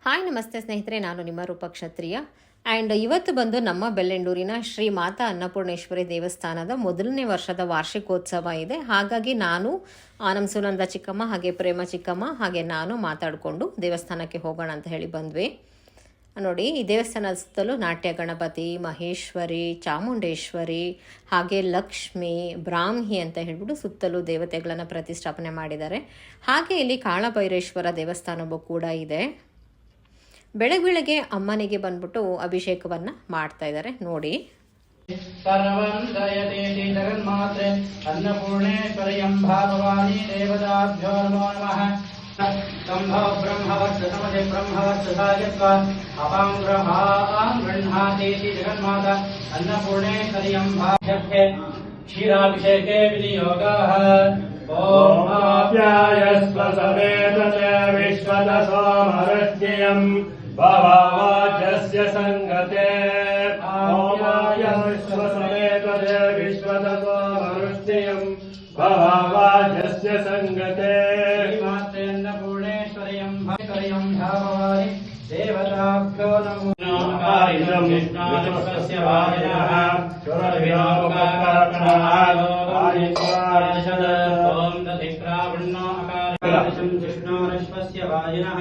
Hi ನಮಸ್ತೆ ಸ್ನೇಹಿತರೆ, ನಾನು ನಿಮ್ಮ ರೂಪ ಕ್ಷತ್ರಿಯ. ಆ್ಯಂಡ್ ಇವತ್ತು ಬಂದು ನಮ್ಮ ಬೆಳ್ಳೆಂಡೂರಿನ ಶ್ರೀ ಮಾತಾ ಅನ್ನಪೂರ್ಣೇಶ್ವರಿ ದೇವಸ್ಥಾನದ ಮೊದಲನೇ ವರ್ಷದ ವಾರ್ಷಿಕೋತ್ಸವ ಇದೆ. ಹಾಗಾಗಿ ನಾನು ನಮ್ಮ ಸುನಂದ ಚಿಕ್ಕಮ್ಮ ಹಾಗೆ ಪ್ರೇಮ ಚಿಕ್ಕಮ್ಮ ಹಾಗೆ ನಾನು ಮಾತಾಡಿಕೊಂಡು ದೇವಸ್ಥಾನಕ್ಕೆ ಹೋಗೋಣ ಅಂತ ಹೇಳಿ ಬಂದ್ವಿ. ನೋಡಿ, ಈ ದೇವಸ್ಥಾನದ ಸುತ್ತಲೂ ನಾಟ್ಯ ಗಣಪತಿ, ಮಹೇಶ್ವರಿ, ಚಾಮುಂಡೇಶ್ವರಿ ಹಾಗೆ ಲಕ್ಷ್ಮಿ, ಬ್ರಾಹ್ಮಿ ಅಂತ ಹೇಳ್ಬಿಟ್ಟು ಸುತ್ತಲೂ ದೇವತೆಗಳನ್ನು ಪ್ರತಿಷ್ಠಾಪನೆ ಮಾಡಿದ್ದಾರೆ. ಹಾಗೆ ಇಲ್ಲಿ ಕಾಳಭೈರೇಶ್ವರ ದೇವಸ್ಥಾನವೂ ಕೂಡ ಇದೆ. ಬೆಳಗ್ಗೆ ಅಮ್ಮನಿಗೆ ಬಂದ್ಬಿಟ್ಟು ಅಭಿಷೇಕವನ್ನ ಮಾಡ್ತಾ ಇದ್ದಾರೆ ನೋಡಿ. ಸರ್ವಂ ದಯದೇತಿ ಜಗನ್ಮಾತ್ರೆ ಅನ್ನಪೂರ್ಣೇಶ್ವರಿಯಂ ಭವಾನಿ ದೇವತಾಭ್ಯೋ ನಮೋ ನಮಃ. ಸಂಭವ ಬ್ರಹ್ಮವರ್ಚಸಮದೆ ಬ್ರಹ್ಮವರ್ಚಸಾಯತ್ವ ಅಪಾಂ ಗ್ರಹಾಂ ಗೃಹಾತೀತಿ ಜಗನ್ಮಾತಾ ಅನ್ನಪೂರ್ಣೇಶ್ವರಿಯಂ ಭಾವ್ಯರ್ಥೆ ಕ್ಷೀರಾಭಿಷೇಕೆ ವಿನಿಯೋಗಃ. ಓಂ ಆಪ್ಯಾಯಸ್ವ ಸಮೇತ ವಿಶ್ವದಸೋ ಮರಜ್ಞೇಯಂ ಭವಾವಾಚಸ್ಯ ಸಂಗತೆ. ಆಪ್ಯಾಯಸ್ವ ಸಮೇತ ವಿಶ್ವದಸೋ ಮರಜ್ಞೇಯಂ ಭವಾವಾಚಸ್ಯ ಸಂಗತೆ. ಅನ್ನಪೂರ್ಣೇಶ್ವರಿಯಂ ಭಕ್ತರಿಯಂ ಭಾವವಾರಿ ದೇವತಾಭ್ಯೋ ನಮೋ ನಮಃ. ವಿಷ್ಣುಸ್ಯ ವಾಹಿನಃ ಸುರಭಿರಾಮಕರ್ಪಣಾಃ ಓಂ ದಧಿಕ್ರಾವಣ್ಣೋ ಅಕಾರಂ ವಿಷ್ಣುರಶ್ವಸ್ಯ ವಾಹಿನಃ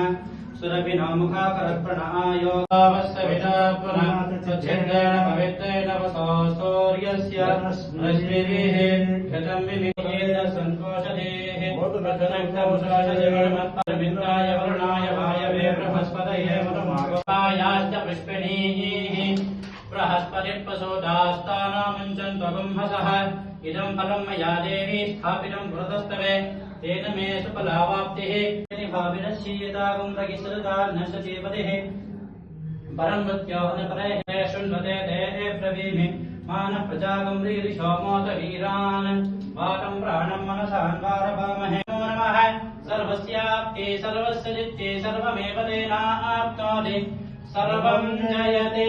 ಸುರಭಿನಾಮುಖಾಕರ್ಪಣಾಯೋಗವಸ್ತವಿತಾಪುನಃ ಛೇದೇನ ಪವಿತ್ರೇಣ ವಸೋ ಸೂರ್ಯಸ್ಯ ರಶ್ಮಿಭಿಃ ಘೃತಂ ವಿವಿಧೇನ ಸಂತೋಷದೇಃ ೋಷಾಯ ವರುಣಾಯ ವಾಯವೇ ಬೃಹಸ್ಪತಯೇ ಮನುಮಾಗೋಪಾಯಾಶ್ಚ ಪುಷ್ಪಿಣೀಃ ಬೃಹಸ್ಪತಿರ್ಪಸೋದಾಸ್ತಾನಾಮುಂಚನ್ತ್ವಗುಂಹಸಃ ಇದಂ ಫಲಂ ಮಯಾ ದೇವಿ ಸ್ಥಾಪಿತಂ ಪುರತಸ್ತವೆ ತೇನ ಮೇ ಸುಫಲಾವಾಪ್ತಿಃ. ಭಾವಿನಶ್ಚೀಯತಾಗಂ ರಗಿಸೃತಾನ್ನಶಚೀಪತಿಃ ಪರಂ ಮೃತ್ಯೋ ಅನಪರೈಃ ಶೃಣ್ವತೆ ದೇಹೇ ಬ್ರವೀಮಿ ಮಾನ ಪ್ರಜಾಗಂ ರೀರಿಷೋ ಮೋತ ವೀರಾನ್ ವಾಟಂ ಪ್ರಾಣಂ ಮನಸಾನ್ ವಾರಭಾಮಹೇ. ನಮೋ ನಮಃ. ಸರ್ವಸ್ಯಾಪ್ತಿ ಸರ್ವಸ್ಯ ಜಿತ್ತಿ ಸರ್ವಮೇವ ತೇನಾಪ್ನೋತಿ ಸರ್ವಂ ಜಯತೆ.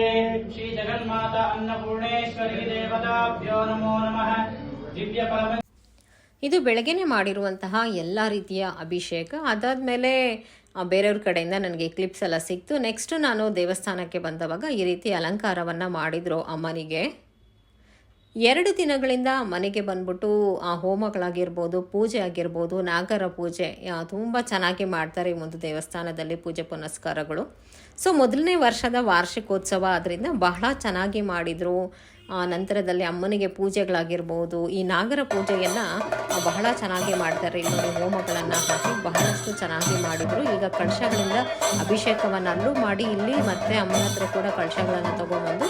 ಶ್ರೀ ಜಗನ್ಮಾತಾ ಅನ್ನಪೂರ್ಣೇಶ್ವರಿ ದೇವತಾಭ್ಯೋ ನಮೋ ನಮಃ. ದಿವ್ಯ ಪರಮ ಇದು ಬೆಳಗ್ಗೆನೆ ಮಾಡಿರುವಂತಹ ಎಲ್ಲ ರೀತಿಯ ಅಭಿಷೇಕ. ಅದಾದಮೇಲೆ ಬೇರೆಯವ್ರ ಕಡೆಯಿಂದ ನನಗೆ ಕ್ಲಿಪ್ಸ್ ಎಲ್ಲ ಸಿಕ್ತು. ನೆಕ್ಸ್ಟ್ ನಾನು ದೇವಸ್ಥಾನಕ್ಕೆ ಬಂದವಾಗ ಈ ರೀತಿ ಅಲಂಕಾರವನ್ನು ಮಾಡಿದರು ಅಮ್ಮನಿಗೆ. 2 ದಿನಗಳಿಂದ ಮನೆಗೆ ಬಂದ್ಬಿಟ್ಟು ಆ ಹೋಮಗಳಾಗಿರ್ಬೋದು, ಪೂಜೆ ಆಗಿರ್ಬೋದು, ನಾಗರ ಪೂಜೆ ತುಂಬ ಚೆನ್ನಾಗಿ ಮಾಡ್ತಾರೆ ಈ ಒಂದು ದೇವಸ್ಥಾನದಲ್ಲಿ ಪೂಜೆ ಪುನಸ್ಕಾರಗಳು. ಸೊ ಮೊದಲನೇ ವರ್ಷದ ವಾರ್ಷಿಕೋತ್ಸವ ಆದ್ದರಿಂದ ಬಹಳ ಚೆನ್ನಾಗಿ ಮಾಡಿದರು. ನಂತರದಲ್ಲಿ ಅಮ್ಮನಿಗೆ ಪೂಜೆಗಳಾಗಿರ್ಬೋದು, ಈ ನಾಗರ ಪೂಜೆಯನ್ನು ಬಹಳ ಚೆನ್ನಾಗಿ ಮಾಡ್ತಾರೆ. ಇಲ್ಲಿ ನೋಡಿ, ಹೋಮಗಳನ್ನು ಹಾಕಿ ಬಹಳಷ್ಟು ಚೆನ್ನಾಗಿ ಮಾಡಿದರು. ಈಗ ಕಳಶಗಳಿಂದ ಅಭಿಷೇಕವನ್ನು ಅಲ್ಲೂ ಮಾಡಿ ಇಲ್ಲಿ ಮತ್ತೆ ಅಮ್ಮನ ಹತ್ರ ಕೂಡ ಕಳಶಗಳನ್ನು ತಗೊಂಡ್ಬಂದು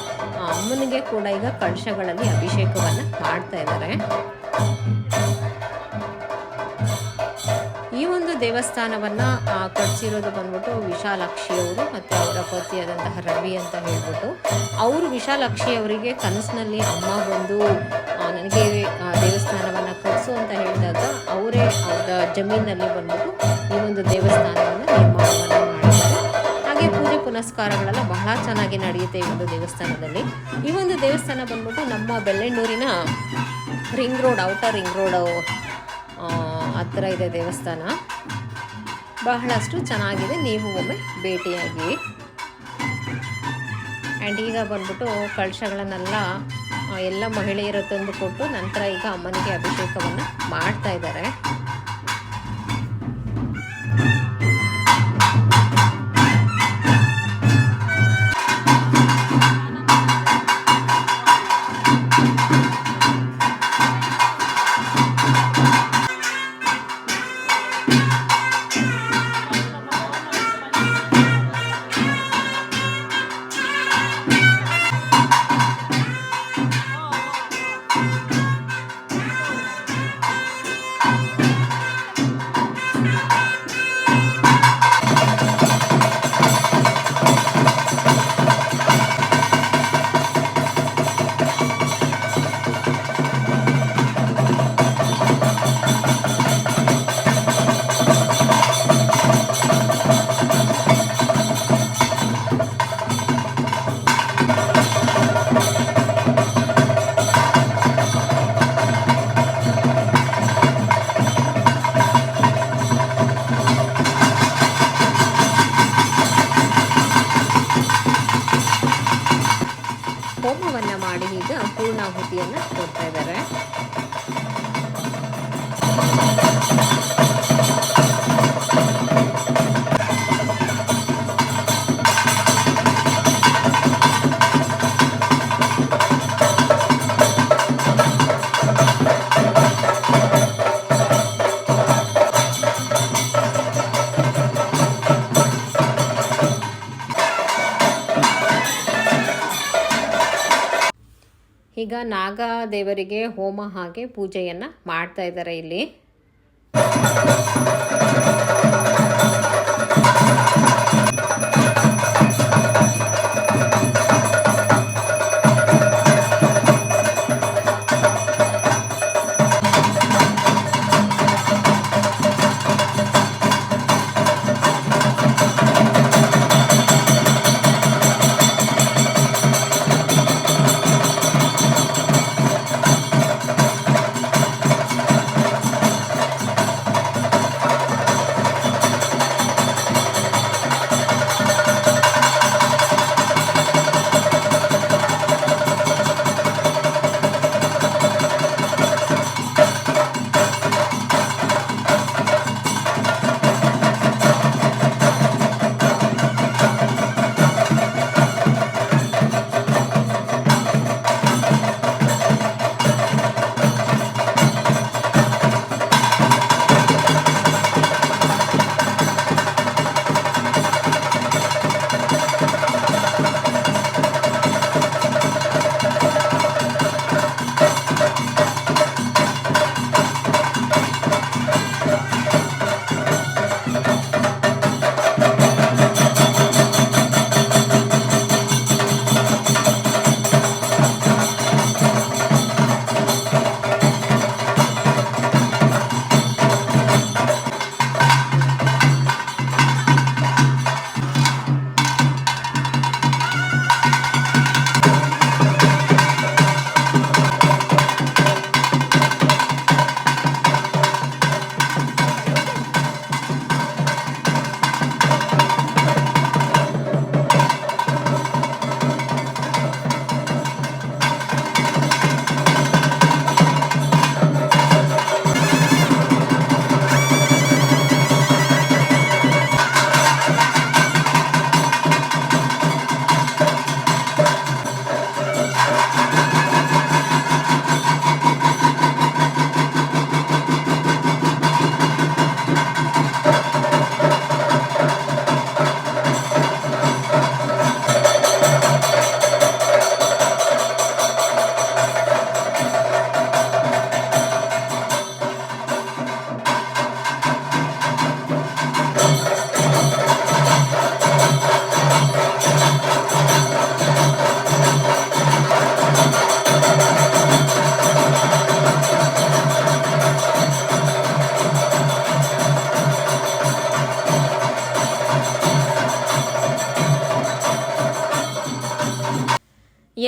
ಅಮ್ಮನಿಗೆ ಕೂಡ ಈಗ ಕಳಶಗಳಲ್ಲಿ ಅಭಿಷೇಕವನ್ನು ಮಾಡ್ತಾ ಇದ್ದಾರೆ. ಈ ಒಂದು ದೇವಸ್ಥಾನವನ್ನು ಕಟ್ಟಿಸಿರೋದು ಬಂದ್ಬಿಟ್ಟು ವಿಶಾಲಾಕ್ಷಿಯವರು ಮತ್ತು ಅವರ ಪತಿಯಾದಂತಹ ರವಿ ಅಂತ ಹೇಳ್ಬಿಟ್ಟು. ಅವರು ವಿಶಾಲಾಕ್ಷಿಯವರಿಗೆ ಕನಸಿನಲ್ಲಿ ಅಮ್ಮ ಬಂದು ನನಗೆ ದೇವಸ್ಥಾನವನ್ನು ಕಟ್ಟಿಸು ಅಂತ ಹೇಳಿದಾಗ ಅವರೇ ಅವರ ಜಮೀನಲ್ಲಿ ಬಂದ್ಬಿಟ್ಟು ಈ ಒಂದು ದೇವಸ್ಥಾನವನ್ನು ನಿರ್ಮಾಣವನ್ನು ಮಾಡಿದ್ದಾರೆ. ಹಾಗೆ ಪೂಜೆ ಪುನಸ್ಕಾರಗಳೆಲ್ಲ ಬಹಳ ಚೆನ್ನಾಗಿ ನಡೆಯುತ್ತೆ ಈ ಒಂದು ದೇವಸ್ಥಾನದಲ್ಲಿ. ಈ ಒಂದು ದೇವಸ್ಥಾನ ಬಂದ್ಬಿಟ್ಟು ನಮ್ಮ ಬೆಳ್ಳೆಂಡೂರಿನ ring road, outer ring road ಹತ್ರ ಇದೆ ದೇವಸ್ಥಾನ. ಬಹಳಷ್ಟು ಚೆನ್ನಾಗಿದೆ, ನೀವು ಒಮ್ಮೆ ಭೇಟಿಯಾಗಿ. ಆ್ಯಂಡ್ ಈಗ ಬಂದ್ಬಿಟ್ಟು ಕಳಶಗಳನ್ನೆಲ್ಲ ಎಲ್ಲ ಮಹಿಳೆಯರು ತಂದು ಕೊಟ್ಟು ನಂತರ ಈಗ ಅಮ್ಮನಿಗೆ ಅಭಿಷೇಕವನ್ನು ಮಾಡ್ತಾ ಇದ್ದಾರೆ. ಹೋಮವನ್ನು ಮಾಡಿ ಈಗ ಪೂರ್ಣಾಹುತಿಯನ್ನು ಕೊಡ್ತಾ ಇದ್ದಾರೆ. ಈಗ ನಾಗ ದೇವರಿಗೆ ಹೋಮ ಹಾಗೆ ಪೂಜೆಯನ್ನು ಮಾಡ್ತಾ ಇದ್ದಾರೆ ಇಲ್ಲಿ.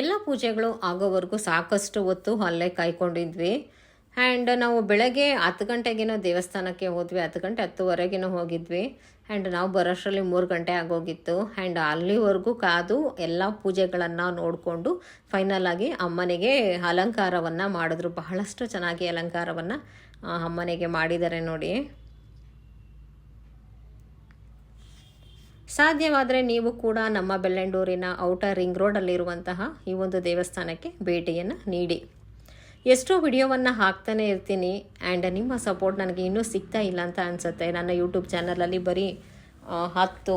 ಎಲ್ಲ ಪೂಜೆಗಳು ಆಗೋವರೆಗೂ ಸಾಕಷ್ಟು ಹೊತ್ತು ಅಲ್ಲೇ ಕಾಯ್ಕೊಂಡಿದ್ವಿ. ಆ್ಯಂಡ್ ನಾವು ಬೆಳಗ್ಗೆ 10 ಗಂಟೆಗೇನೋ ದೇವಸ್ಥಾನಕ್ಕೆ ಹೋದ್ವಿ, 10 ಗಂಟೆ 10:15ಗೇನೋ ಹೋಗಿದ್ವಿ. ಆ್ಯಂಡ್ ನಾವು ಬರೋಷ್ಟರಲ್ಲಿ 3 ಗಂಟೆ ಆಗೋಗಿತ್ತು. ಆ್ಯಂಡ್ ಅಲ್ಲಿವರೆಗೂ ಕಾದು ಎಲ್ಲ ಪೂಜೆಗಳನ್ನು ನೋಡಿಕೊಂಡು ಫೈನಲ್ ಆಗಿ ಅಮ್ಮನಿಗೆ ಅಲಂಕಾರವನ್ನು ಮಾಡಿದ್ರು. ಬಹಳಷ್ಟು ಚೆನ್ನಾಗಿ ಅಲಂಕಾರವನ್ನು ಅಮ್ಮನಿಗೆ ಮಾಡಿದ್ದಾರೆ ನೋಡಿ. ಸಾಧ್ಯವಾದರೆ ನೀವು ಕೂಡ ನಮ್ಮ ಬೆಳ್ಳಂಡೂರಿನ ಔಟರ್ ರಿಂಗ್ ರೋಡಲ್ಲಿರುವಂತಹ ಈ ಒಂದು ದೇವಸ್ಥಾನಕ್ಕೆ ಭೇಟಿಯನ್ನು ನೀಡಿ. ಎಷ್ಟೋ ವಿಡಿಯೋವನ್ನು ಹಾಕ್ತಾನೆ ಇರ್ತೀನಿ ಆ್ಯಂಡ್ ನಿಮ್ಮ ಸಪೋರ್ಟ್ ನನಗೆ ಇನ್ನೂ ಸಿಗ್ತಾ ಇಲ್ಲ ಅಂತ ಅನಿಸುತ್ತೆ. ನನ್ನ ಯೂಟ್ಯೂಬ್ ಚಾನಲಲ್ಲಿ ಬರೀ 10,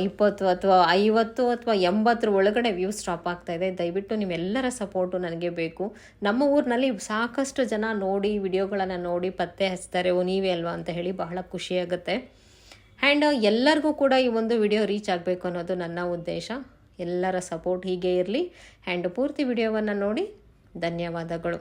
20 ಅಥವಾ 50 ಅಥವಾ 80 ಒಳಗಡೆ ವ್ಯೂಸ್ ಸ್ಟಾಪ್ ಆಗ್ತಾಯಿದೆ. ದಯವಿಟ್ಟು ನಿಮ್ಮೆಲ್ಲರ ಸಪೋರ್ಟು ನನಗೆ ಬೇಕು. ನಮ್ಮ ಊರಿನಲ್ಲಿ ಸಾಕಷ್ಟು ಜನ ನೋಡಿ ವಿಡಿಯೋಗಳನ್ನು ನೋಡಿ ಪತ್ತೆ ಹಚ್ತಾರೆ, ನೀವೇ ಅಲ್ವಾ ಅಂತ ಹೇಳಿ ಬಹಳ ಖುಷಿಯಾಗುತ್ತೆ. ಆ್ಯಂಡ್ ಎಲ್ಲರಿಗೂ ಕೂಡ ಈ ಒಂದು ವಿಡಿಯೋ ರೀಚ್ ಆಗಬೇಕು ಅನ್ನೋದು ನನ್ನ ಉದ್ದೇಶ. ಎಲ್ಲರ ಸಪೋರ್ಟ್ ಹೀಗೆ ಇರಲಿ. ಆ್ಯಂಡ್ ಪೂರ್ತಿ ವಿಡಿಯೋವನ್ನು ನೋಡಿ ಧನ್ಯವಾದಗಳು.